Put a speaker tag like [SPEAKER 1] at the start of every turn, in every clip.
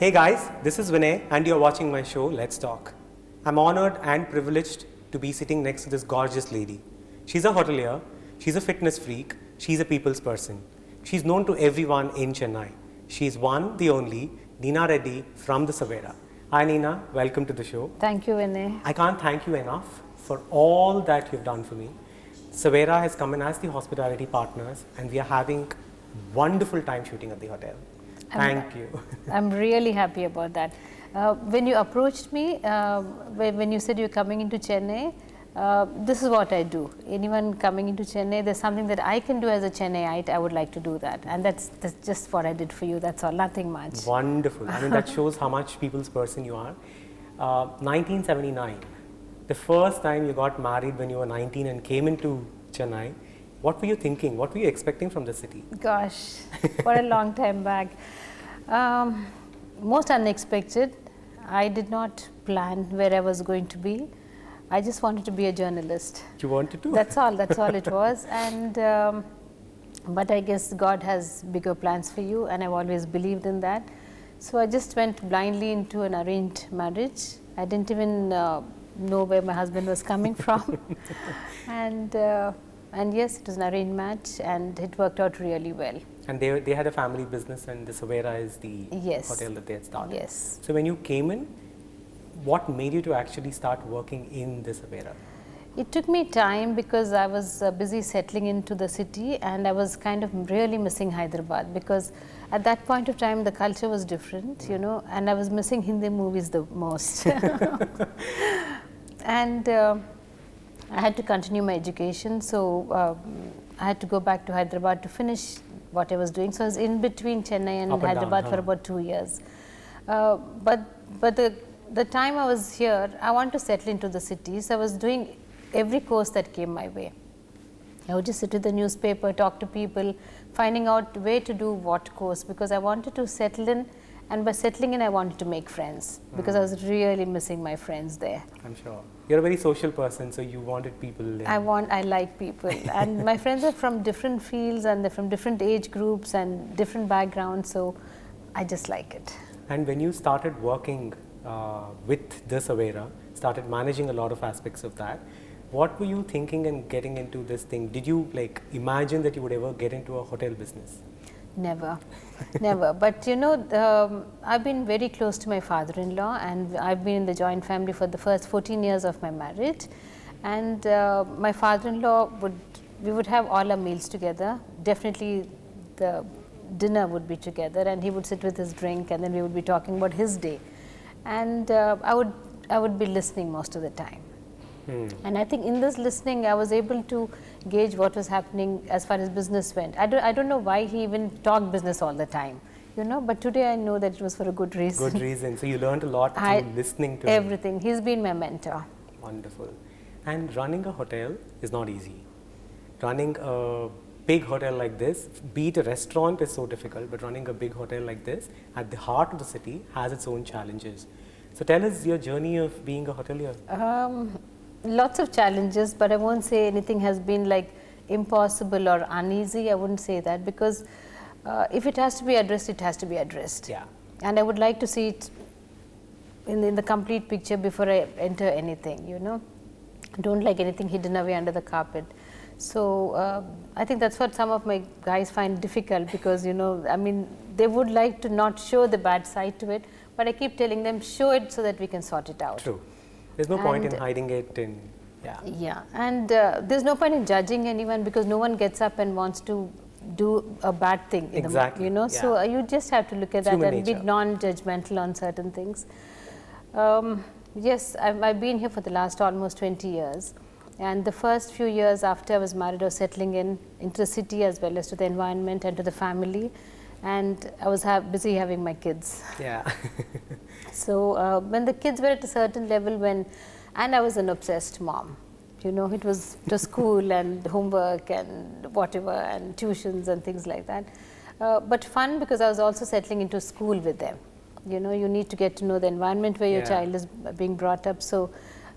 [SPEAKER 1] Hey guys, this is Vinay and you're watching my show, Let's Talk. I'm honored and privileged to be sitting next to this gorgeous lady. She's a hotelier, she's a fitness freak, she's a people's person. She's known to everyone in Chennai. She's one, the only, Nina Reddy from the Savera. Hi Nina, welcome to the show.
[SPEAKER 2] Thank you, Vinay.
[SPEAKER 1] I can't thank you enough for all that you've done for me. Savera has come in as the hospitality partners and we are having wonderful time shooting at the hotel. Thank you.
[SPEAKER 2] I'm really happy about that. When you approached me, when you said you're coming into Chennai, this is what I do. Anyone coming into Chennai, there's something that I can do as a Chennaiite, I would like to do that. And that's just what I did for you, that's all, nothing much.
[SPEAKER 1] Wonderful. I mean, that shows how much people's person you are. 1979, the first time you got married when you were 19 and came into Chennai, what were you thinking? What were you expecting from the city?
[SPEAKER 2] Gosh, what a long time back. Most unexpected. I did not plan where I was going to be. I just wanted to be a journalist.
[SPEAKER 1] You wanted to?
[SPEAKER 2] That's all it was. And but I guess God has bigger plans for you, and I've always believed in that. So I just went blindly into an arranged marriage. I didn't even know where my husband was coming from. And yes, it was an arranged match and it worked out really well.
[SPEAKER 1] And they had a family business and the Savera is the hotel that they had started.
[SPEAKER 2] Yes.
[SPEAKER 1] So when you came in, what made you to actually start working in the Savera?
[SPEAKER 2] It took me time because I was busy settling into the city and I was kind of really missing Hyderabad because at that point of time the culture was different, you know, and I was missing Hindi movies the most. And I had to continue my education, so I had to go back to Hyderabad to finish what I was doing. So I was in between Chennai and Hyderabad for about 2 years. But the time I was here, I wanted to settle into the city, so I was doing every course that came my way. I would just sit with the newspaper, talk to people, finding out where to do what course, because I wanted to settle in, and by settling in I wanted to make friends because I was really missing my friends there.
[SPEAKER 1] I'm sure. You're a very social person, so you wanted people.
[SPEAKER 2] I like people and my friends are from different fields and they're from different age groups and different backgrounds, so I just like it.
[SPEAKER 1] And when you started working with the Savera, started managing a lot of aspects of that, what were you thinking and getting into this thing? Did you like imagine that you would ever get into a hotel business?
[SPEAKER 2] Never, never. But you know, I've been very close to my father-in-law and I've been in the joint family for the first 14 years of my marriage. And my father-in-law we would have all our meals together. Definitely the dinner would be together and he would sit with his drink and then we would be talking about his day. And I would be listening most of the time. And I think in this listening, I was able to gauge what was happening as far as business went. I don't know why he even talked business all the time, you know, but today I know that it was for a good reason.
[SPEAKER 1] Good reason. So you learned a lot through listening to
[SPEAKER 2] everything. He's been my mentor.
[SPEAKER 1] Wonderful. And running a hotel is not easy. Running a big hotel like this, be it a restaurant, is so difficult, but running a big hotel like this at the heart of the city has its own challenges. So tell us your journey of being a hotelier.
[SPEAKER 2] Lots of challenges, but I won't say anything has been like impossible or uneasy. I wouldn't say that because if it has to be addressed, it has to be addressed.
[SPEAKER 1] Yeah.
[SPEAKER 2] And I would like to see it in the complete picture before I enter anything, you know. I don't like anything hidden away under the carpet. So I think that's what some of my guys find difficult because, you know, I mean, they would like to not show the bad side to it, but I keep telling them, show it so that we can sort it out.
[SPEAKER 1] True. There's no point in hiding it
[SPEAKER 2] Yeah, and there's no point in judging anyone because no one gets up and wants to do a bad thing.
[SPEAKER 1] Exactly.
[SPEAKER 2] You know, so you just have to look at that and be non-judgmental on certain things. Yes, I've been here for the last almost 20 years. And the first few years after I was married, I was settling into the city as well as to the environment and to the family. And I was busy having my kids.
[SPEAKER 1] Yeah.
[SPEAKER 2] So when the kids were at a certain level, and I was an obsessed mom, you know, it was to school and homework and whatever and tuitions and things like that. But fun because I was also settling into school with them. You know, you need to get to know the environment where your child is being brought up. So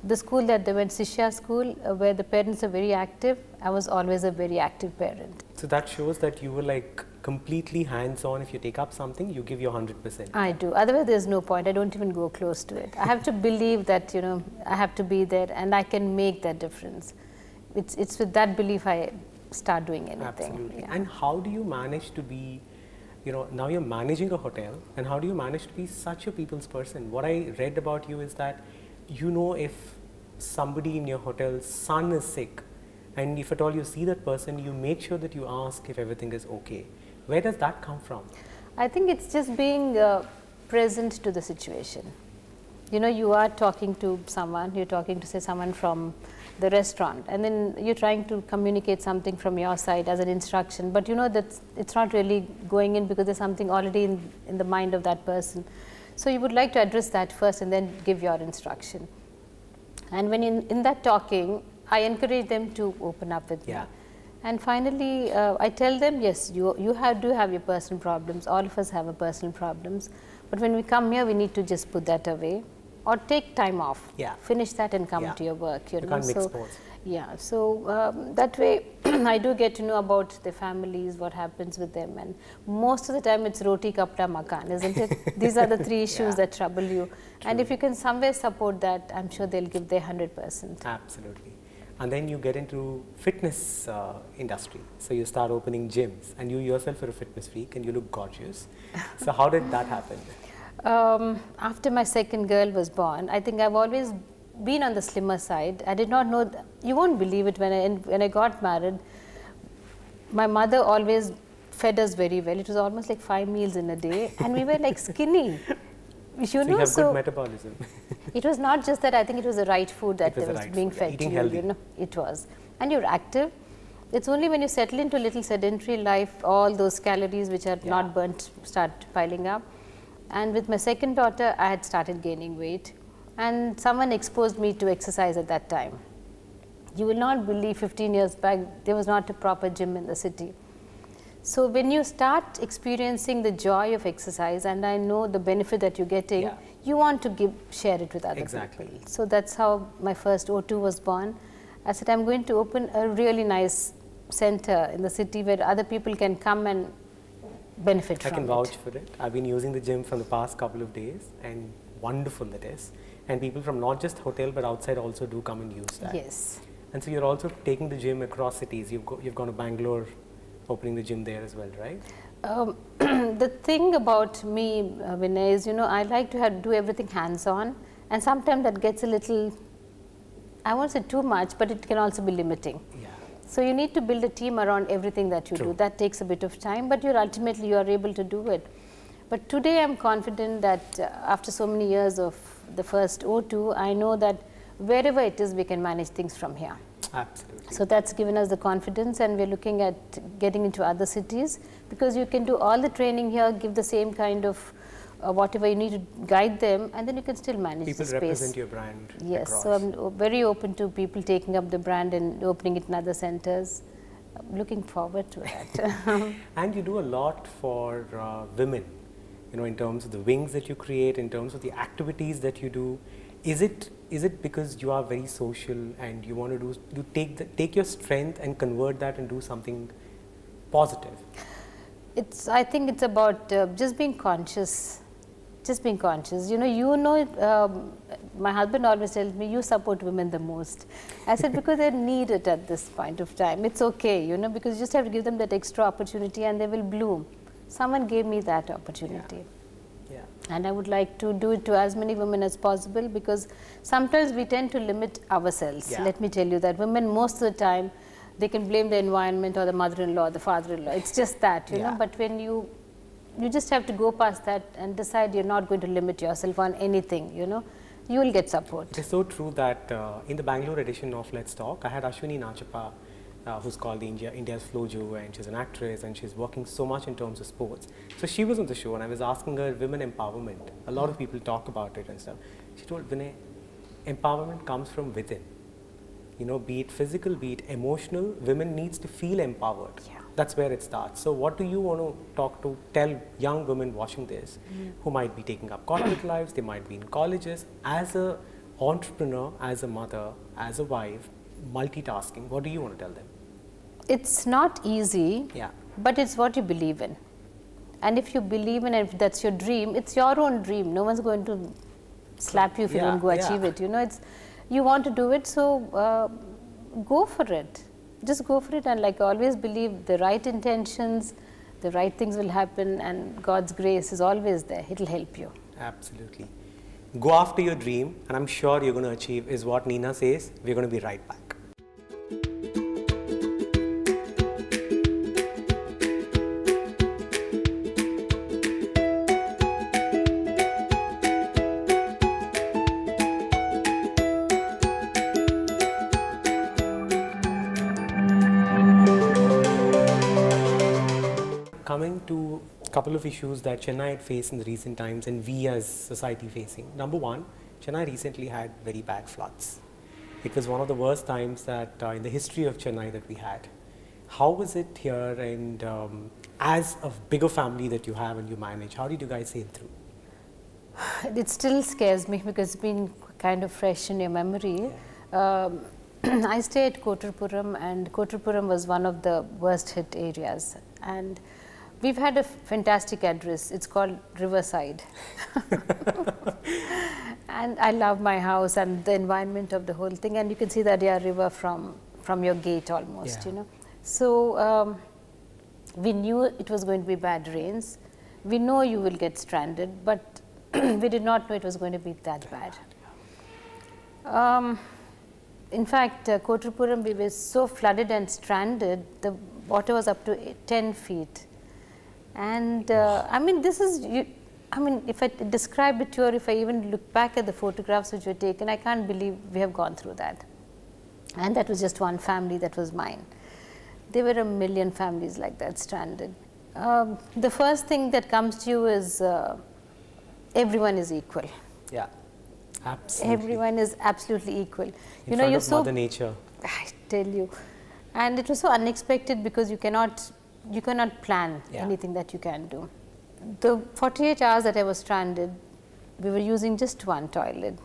[SPEAKER 2] the school that they went, Sishya school, where the parents are very active, I was always a very active parent.
[SPEAKER 1] So that shows that you were like completely hands-on. If you take up something, you give your 100%.
[SPEAKER 2] I do. Otherwise, there's no point. I don't even go close to it. I have to believe that, you know, I have to be there and I can make that difference. It's with that belief I start doing anything.
[SPEAKER 1] Absolutely.
[SPEAKER 2] Yeah.
[SPEAKER 1] And how do you manage to be, you know, now you're managing a hotel, and how do you manage to be such a people's person? What I read about you is that, you know, if somebody in your hotel's son is sick, and if at all you see that person, you make sure that you ask if everything is okay. Where does that come from?
[SPEAKER 2] I think it's just being present to the situation. You know, you are talking to someone, you're talking to say someone from the restaurant, and then you're trying to communicate something from your side as an instruction, but you know that it's not really going in because there's something already in the mind of that person. So you would like to address that first and then give your instruction. And when in that talking, I encourage them to open up with me. And finally, I tell them, yes, you do have your personal problems. All of us have our personal problems. But when we come here, we need to just put that away or take time off. Finish that and come to your work. You know?
[SPEAKER 1] Can't mix sports.
[SPEAKER 2] Yeah, so that way I do get to know about their families, what happens with them, and most of the time it's roti, kapda, makan, isn't it? These are the three issues that trouble you. True. And if you can somewhere support that, I'm sure they'll give their 100%.
[SPEAKER 1] Absolutely. And then you get into fitness industry. So you start opening gyms, and you yourself are a fitness freak and you look gorgeous. So how did that happen?
[SPEAKER 2] After my second girl was born, I think I've always been on the slimmer side. I did not know, you won't believe it, when I got married, my mother always fed us very well. It was almost like 5 meals in a day, and we were like skinny.
[SPEAKER 1] You know, you have good metabolism.
[SPEAKER 2] It was not just that, I think it was the right food that was being fed to you, you know, it was. And you're active. It's only when you settle into a little sedentary life, all those calories which are not burnt start piling up. And with my second daughter, I had started gaining weight. And someone exposed me to exercise at that time. You will not believe 15 years back, there was not a proper gym in the city. So when you start experiencing the joy of exercise, and I know the benefit that you're getting, you want to share it with other people. So that's how my first O2 was born. I said, I'm going to open a really nice center in the city where other people can come and benefit from it.
[SPEAKER 1] I can vouch for it. I've been using the gym from the past couple of days, and wonderful it is. And people from not just hotel but outside also do come and use that.
[SPEAKER 2] Yes.
[SPEAKER 1] And so you're also taking the gym across cities. You've gone to Bangalore, opening the gym there as well, right?
[SPEAKER 2] The thing about me, Vinay, is, you know, I like to do everything hands-on, and sometimes that gets a little, I won't say too much, but it can also be limiting. So you need to build a team around everything that you do. That takes a bit of time, but ultimately you are able to do it. But today I'm confident that after so many years of the first O2, I know that wherever it is, we can manage things from here.
[SPEAKER 1] Absolutely.
[SPEAKER 2] So that's given us the confidence, and we're looking at getting into other cities, because you can do all the training here, give the same kind of whatever you need to guide them, and then you can still manage the space.
[SPEAKER 1] People represent your brand.
[SPEAKER 2] Yes, so I'm very open to people taking up the brand and opening it in other centers. I'm looking forward to that.
[SPEAKER 1] And you do a lot for women, you know, in terms of the wings that you create, in terms of the activities that you do. Is it because you are very social and you want to take your strength and convert that and do something positive? I think it's about just being conscious. Just being conscious. You know, my husband always tells me, you support women the most. I said, because they need it at this point of time. It's okay, you know, because you just have to give them that extra opportunity and they will bloom. Someone gave me that opportunity. And I would like to do it to as many women as possible, because sometimes we tend to limit ourselves. Let me tell you that women, most of the time, they can blame the environment or the mother-in-law or the father-in-law. It's just that, you know, but when you just have to go past that and decide you're not going to limit yourself on anything, you know, you will get support. It's so true that in the Bangalore edition of Let's Talk, I had Ashwini Nachappa, who's called India's Flojo, and she's an actress and she's working so much in terms of sports. So she was on the show and I was asking her women empowerment. A lot of people talk about it and stuff. She told, Vinay, empowerment comes from within. You know, be it physical, be it emotional, women needs to feel empowered. That's where it starts. So what do you want to tell young women watching this who might be taking up corporate lives, they might be in colleges, as an entrepreneur, as a mother, as a wife, multitasking, what do you want to tell them?
[SPEAKER 2] It's not easy, but it's what you believe in. And if you believe in it, if that's your dream, it's your own dream. No one's going to slap you if you don't go achieve it. You know, it's, you want to do it, so go for it. Just go for it, and like I always believe, the right intentions, the right things will happen, and God's grace is always there. It'll help you.
[SPEAKER 1] Absolutely. Go after your dream, and I'm sure you're going to achieve, is what Nina says. We're going to be right back. Coming to a couple of issues that Chennai had faced in the recent times and we as society facing. Number one, Chennai recently had very bad floods. It was one of the worst times that in the history of Chennai that we had. How was it here, and as a bigger family that you have and you manage, how did you guys sail through?
[SPEAKER 2] It still scares me because it's been kind of fresh in your memory. I stay at Kotturapuram, and Kotturapuram was one of the worst hit areas. And we've had a fantastic address. It's called Riverside. And I love my house and the environment of the whole thing. And you can see the Adyar River from your gate almost, you know. So we knew it was going to be bad rains. We know you will get stranded, but we did not know it was going to be that bad. In fact, Kotturapuram, we were so flooded and stranded, the water was up to 10 feet. And I mean, this is, I mean, if I describe it to you, or if I even look back at the photographs which were taken, I can't believe we have gone through that. And that was just one family, that was mine. There were a million families like that stranded. The first thing that comes to you is everyone is equal.
[SPEAKER 1] Yeah, absolutely.
[SPEAKER 2] Everyone is absolutely equal.
[SPEAKER 1] You know, you're so Mother Nature.
[SPEAKER 2] I tell you, and it was so unexpected because you cannot plan anything that you can do. The 48 hours that I was stranded, we were using just one toilet,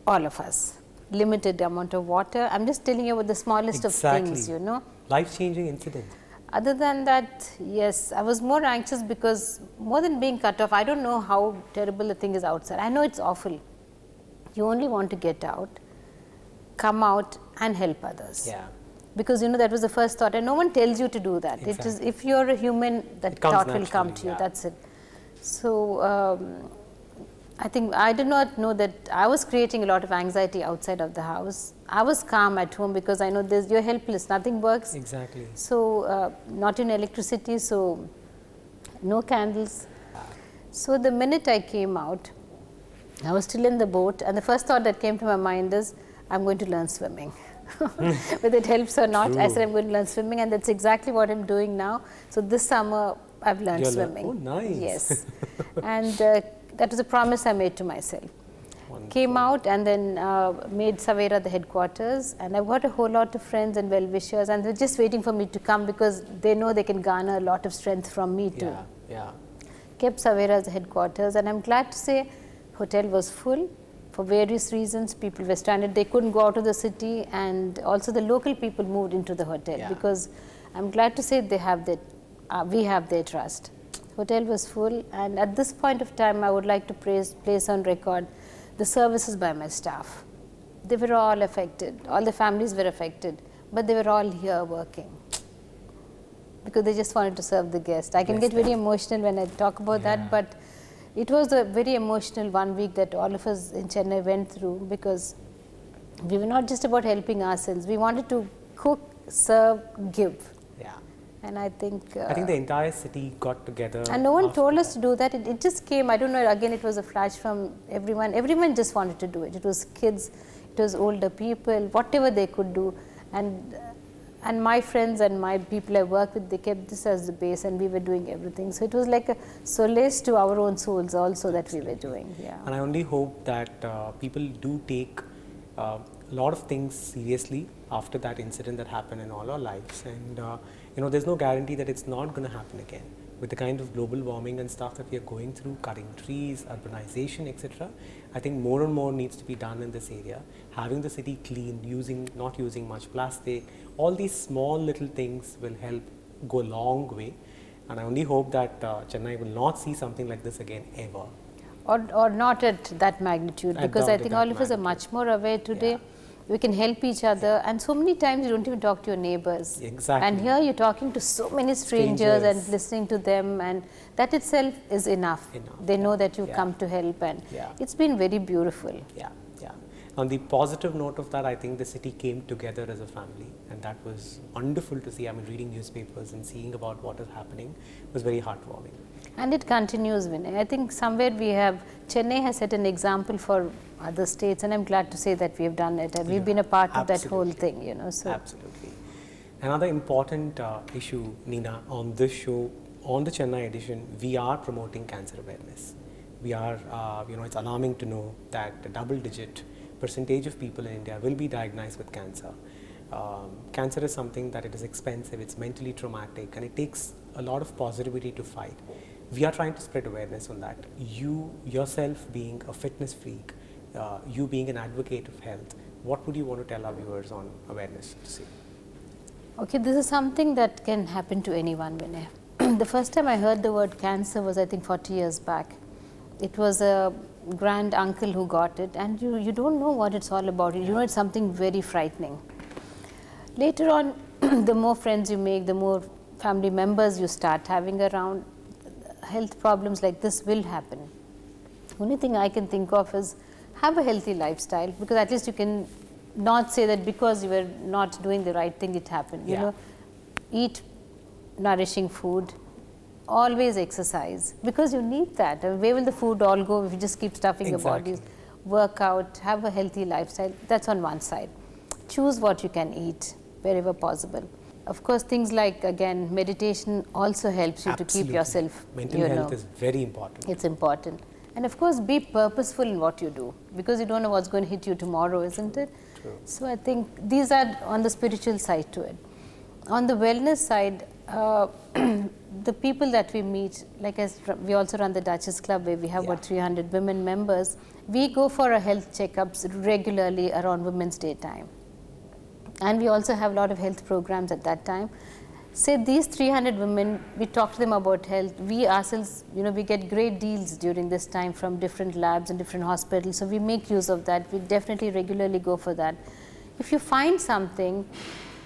[SPEAKER 2] all of us. Limited amount of water. I'm just telling you about the smallest of things, you know.
[SPEAKER 1] Life-changing incident.
[SPEAKER 2] Other than that, yes, I was more anxious because more than being cut off, I don't know how terrible the thing is outside. I know it's awful. You only want to get out, come out and help others.
[SPEAKER 1] Yeah.
[SPEAKER 2] Because, you know, that was the first thought, and no one tells you to do that. Exactly. It is, if you're a human, that thought will come to you, that's it. So, I think I did not know that I was creating a lot of anxiety outside of the house. I was calm at home because I know you're helpless, nothing works.
[SPEAKER 1] Exactly.
[SPEAKER 2] So, not in electricity, so no candles. So, the minute I came out, I was still in the boat, and the first thought that came to my mind is, I'm going to learn swimming. Whether it helps or not, I said I'm going to learn swimming, and that's exactly what I'm doing now. So this summer I've learned swimming.
[SPEAKER 1] Oh, nice.
[SPEAKER 2] Yes. And that was a promise I made to myself. Wonderful. Came out and then made Savera the headquarters, and I've got a whole lot of friends and well-wishers, and they're just waiting for me to come because they know they can garner a lot of strength from me too.
[SPEAKER 1] Yeah.
[SPEAKER 2] Kept Savera as the headquarters, and I'm glad to say hotel was full. For various reasons, people were stranded. They couldn't go out of the city, and also the local people moved into the hotel because I'm glad to say they have their, we have their trust. Hotel was full, and at this point of time, I would like to place on record the services by my staff. They were all affected. All the families were affected, but they were all here working because they just wanted to serve the guest. I can get very emotional when I talk about that, but it was a very emotional 1 week that all of us in Chennai went through because we were not just about helping ourselves. We wanted to cook, serve, give.
[SPEAKER 1] Yeah.
[SPEAKER 2] And I think
[SPEAKER 1] the entire city got together.
[SPEAKER 2] And no one told us to do that. It just came. I don't know. Again, it was a flash from everyone. Everyone just wanted to do it. It was kids, it was older people, whatever they could do. And my friends and my people I work with, they kept this as the base, and we were doing everything. So it was like a solace to our own souls also that we were doing. Yeah.
[SPEAKER 1] And I only hope that people do take a lot of things seriously after that incident that happened in all our lives. And you know, there's no guarantee that it's not going to happen again. With the kind of global warming and stuff that we are going through, cutting trees, urbanization, etc., I think more and more needs to be done in this area. Having the city clean, not using much plastic, all these small little things will help go a long way. And I only hope that Chennai will not see something like this again ever.
[SPEAKER 2] Or not at that magnitude, because I think all of us are much more aware today.
[SPEAKER 1] Yeah.
[SPEAKER 2] We can help each other, and so many times you don't even talk to your neighbors.
[SPEAKER 1] Exactly.
[SPEAKER 2] And here you're talking to so many strangers and listening to them, and that itself is enough. They know that you come to help, and it's been very beautiful.
[SPEAKER 1] Yeah, yeah. On the positive note of that, I think the city came together as a family, and that was wonderful to see. I mean, reading newspapers and seeing about what is happening was very heartwarming.
[SPEAKER 2] And it continues, Vinay. I think somewhere we have, Chennai has set an example for other states, and I'm glad to say that we have done it. And we've been a part of that whole thing, you know. So.
[SPEAKER 1] Absolutely. Another important issue, Nina, on this show, on the Chennai edition, we are promoting cancer awareness. We are, you know, it's alarming to know that a double-digit percentage of people in India will be diagnosed with cancer. Cancer is something that it is expensive, it's mentally traumatic, and it takes a lot of positivity to fight. We are trying to spread awareness on that. You yourself being a fitness freak, you being an advocate of health, what would you want to tell our viewers on awareness to see?
[SPEAKER 2] Okay, this is something that can happen to anyone, Vinay. The first time I heard the word cancer was, I think, 40 years back. It was a grand uncle who got it, and you don't know what it's all about. You know it's something very frightening. Later on, the more friends you make, the more family members you start having around, health problems like this will happen. Only thing I can think of is have a healthy lifestyle, because at least you can not say that because you were not doing the right thing it happened. You know, eat nourishing food, always exercise, because you need that. Where will the food all go if you just keep stuffing your bodies? Work out, have a healthy lifestyle. That's on one side. Choose what you can eat wherever possible. Of course, things like, again, meditation also helps you to keep yourself,
[SPEAKER 1] mental health is very important.
[SPEAKER 2] It's important. And of course, be purposeful in what you do, because you don't know what's going to hit you tomorrow, isn't it?
[SPEAKER 1] True.
[SPEAKER 2] So I think these are on the spiritual side to it. On the wellness side, the people that we meet, like as we also run the Duchess Club, where we have about 300 women members. We go for our health checkups regularly around Women's Day time. And we also have a lot of health programs at that time. Say these 300 women, we talk to them about health. We ourselves, you know, we get great deals during this time from different labs and different hospitals. So we make use of that. We definitely regularly go for that. If you find something,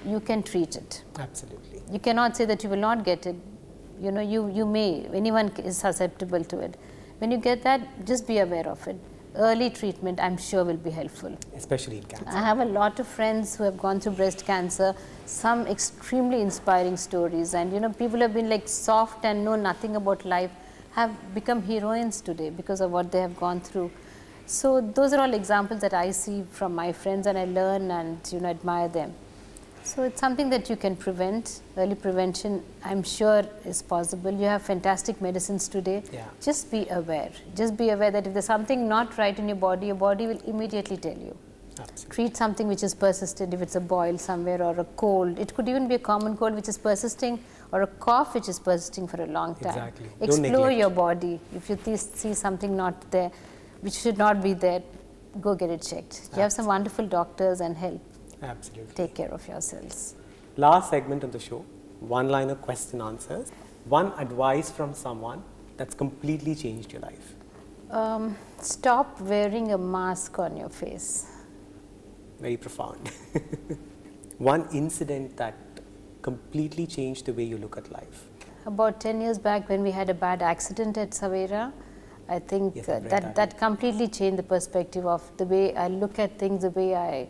[SPEAKER 2] you can treat it.
[SPEAKER 1] Absolutely.
[SPEAKER 2] You cannot say that you will not get it. You know, you may, anyone is susceptible to it. When you get that, just be aware of it. Early treatment, I'm sure, will be helpful.
[SPEAKER 1] Especially in cancer.
[SPEAKER 2] I have a lot of friends who have gone through breast cancer, some extremely inspiring stories, and you know, people have been like soft and know nothing about life, have become heroines today because of what they have gone through. So those are all examples that I see from my friends, and I learn and, you know, admire them. So it's something that you can prevent. Early prevention, I'm sure, is possible. You have fantastic medicines today. Just be aware. Just be aware that if there's something not right in your body will immediately tell you.
[SPEAKER 1] Absolutely.
[SPEAKER 2] Treat something which is persistent, if it's a boil somewhere or a cold. It could even be a common cold which is persisting, or a cough which is persisting for a long time.
[SPEAKER 1] Exactly.
[SPEAKER 2] Explore your body. If you see something not there, which should not be there, go get it checked. You have some wonderful doctors and help.
[SPEAKER 1] Absolutely.
[SPEAKER 2] Take care of yourselves.
[SPEAKER 1] Last segment of the show, one-liner question answers. One advice from someone that's completely changed your life.
[SPEAKER 2] Stop wearing a mask on your face.
[SPEAKER 1] Very profound. One incident that completely changed the way you look at life.
[SPEAKER 2] About 10 years back, when we had a bad accident at Savera, I think that completely changed the perspective of the way I look at things, the way I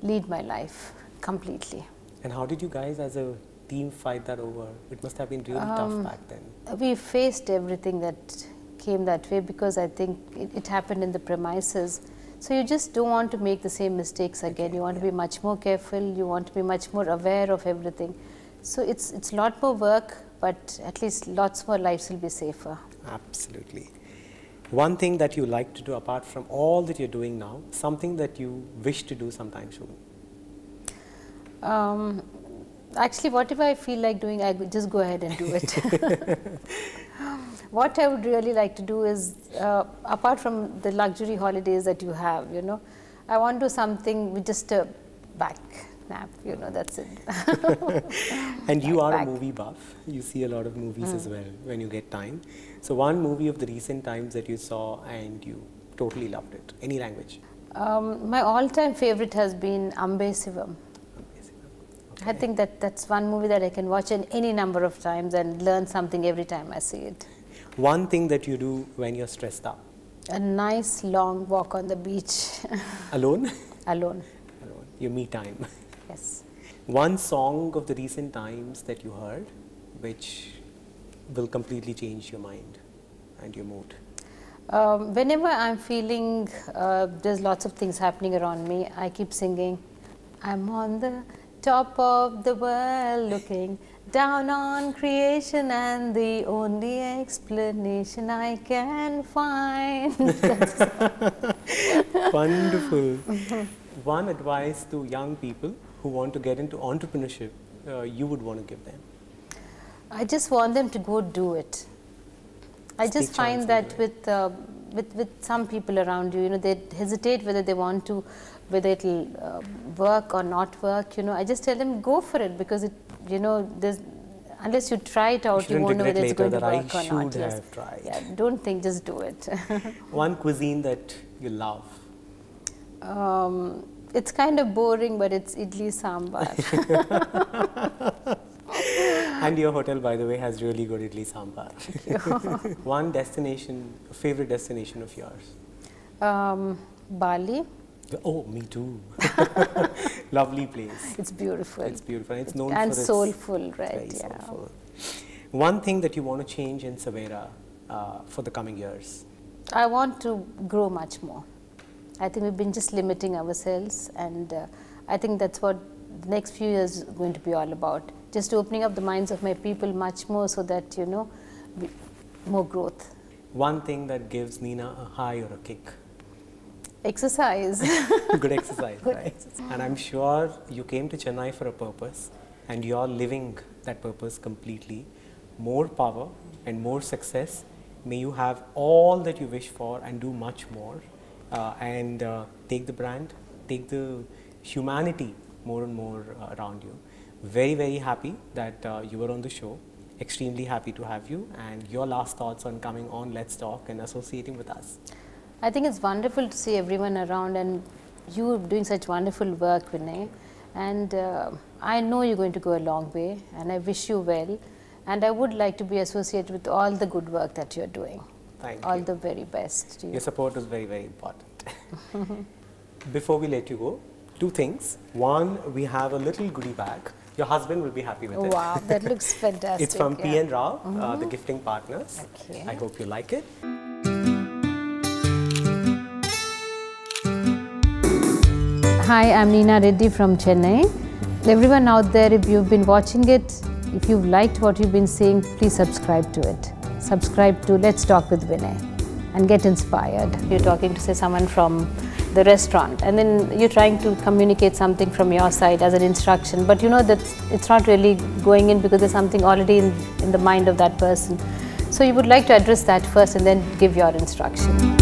[SPEAKER 2] lead my life completely.
[SPEAKER 1] And how did you guys as a team fight that over? It must have been really tough back then.
[SPEAKER 2] We faced everything that came that way, because I think it happened in the premises. So you just don't want to make the same mistakes again. You want to be much more careful. You want to be much more aware of everything. So it's a lot more work, but at least lots more lives will be safer.
[SPEAKER 1] Absolutely. One thing that you like to do apart from all that you're doing now, something that you wish to do sometime soon?
[SPEAKER 2] Actually, whatever I feel like doing, I just go ahead and do it. What I would really like to do is, apart from the luxury holidays that you have, you know, I want to do something with just a nap, you know, that's it.
[SPEAKER 1] And you are a movie buff. You see a lot of movies as well when you get time. So one movie of the recent times that you saw and you totally loved it, any language?
[SPEAKER 2] My all-time favorite has been Ambe Sivam.
[SPEAKER 1] Okay.
[SPEAKER 2] I think that's one movie that I can watch any number of times and learn something every time I see it.
[SPEAKER 1] One thing that you do when you're stressed up?
[SPEAKER 2] A nice long walk on the beach.
[SPEAKER 1] Alone?
[SPEAKER 2] Alone.
[SPEAKER 1] Alone. Your me time.
[SPEAKER 2] Yes.
[SPEAKER 1] One song of the recent times that you heard which will completely change your mind and your mood?
[SPEAKER 2] Whenever I'm feeling there's lots of things happening around me, I keep singing, I'm on the top of the world looking down on creation and the only explanation I can find.
[SPEAKER 1] Wonderful. One advice to young people who want to get into entrepreneurship, you would want to give them?
[SPEAKER 2] I just want them to go do it. I just find that with some people around you, you know, they hesitate whether they want to, whether it'll work or not work. You know, I just tell them go for it because it, you know, unless you try it out, you won't know whether it's going to work or not.
[SPEAKER 1] Yes. Have tried.
[SPEAKER 2] Yeah, don't think, just do it.
[SPEAKER 1] One cuisine that you love?
[SPEAKER 2] It's kind of boring, but it's idli sambar.
[SPEAKER 1] And your hotel, by the way, has really good idli sambar. One destination, favorite destination of yours?
[SPEAKER 2] Bali.
[SPEAKER 1] Oh, me too. Lovely place.
[SPEAKER 2] It's beautiful.
[SPEAKER 1] It's beautiful. It's known
[SPEAKER 2] and
[SPEAKER 1] for its
[SPEAKER 2] soulful, right?
[SPEAKER 1] Very
[SPEAKER 2] yeah.
[SPEAKER 1] soulful. One thing that you want to change in Savera for the coming years?
[SPEAKER 2] I want to grow much more. I think we've been just limiting ourselves, and I think that's what the next few years is going to be all about. Just opening up the minds of my people much more so that, you know, more growth.
[SPEAKER 1] One thing that gives Nina a high or a kick?
[SPEAKER 2] Exercise.
[SPEAKER 1] Good exercise, right? And I'm sure you came to Chennai for a purpose and you're living that purpose completely. More power and more success. May you have all that you wish for and do much more. And take the brand, take the humanity more and more around you. Very, very happy that you were on the show. Extremely happy to have you, and your last thoughts on coming on Let's Talk and associating with us.
[SPEAKER 2] I think it's wonderful to see everyone around, and you doing such wonderful work, Vinay. And I know you're going to go a long way, and I wish you well. And I would like to be associated with all the good work that you're doing.
[SPEAKER 1] Thank
[SPEAKER 2] all
[SPEAKER 1] you.
[SPEAKER 2] The very best to you.
[SPEAKER 1] Your support is very, very important. Before we let you go, two things. One, we have a little goodie bag. Your husband will be happy with it.
[SPEAKER 2] Wow, that looks fantastic.
[SPEAKER 1] It's from P. & Rao, the gifting partners.
[SPEAKER 2] Okay.
[SPEAKER 1] I hope you like it.
[SPEAKER 2] Hi, I'm Nina Reddy from Chennai. Everyone out there, if you've been watching it, if you've liked what you've been seeing, please subscribe to it. Subscribe to Let's Talk with Vinay and get inspired. You're talking to, say, someone from the restaurant, and then you're trying to communicate something from your side as an instruction, but you know that it's not really going in because there's something already in the mind of that person. So you would like to address that first and then give your instruction.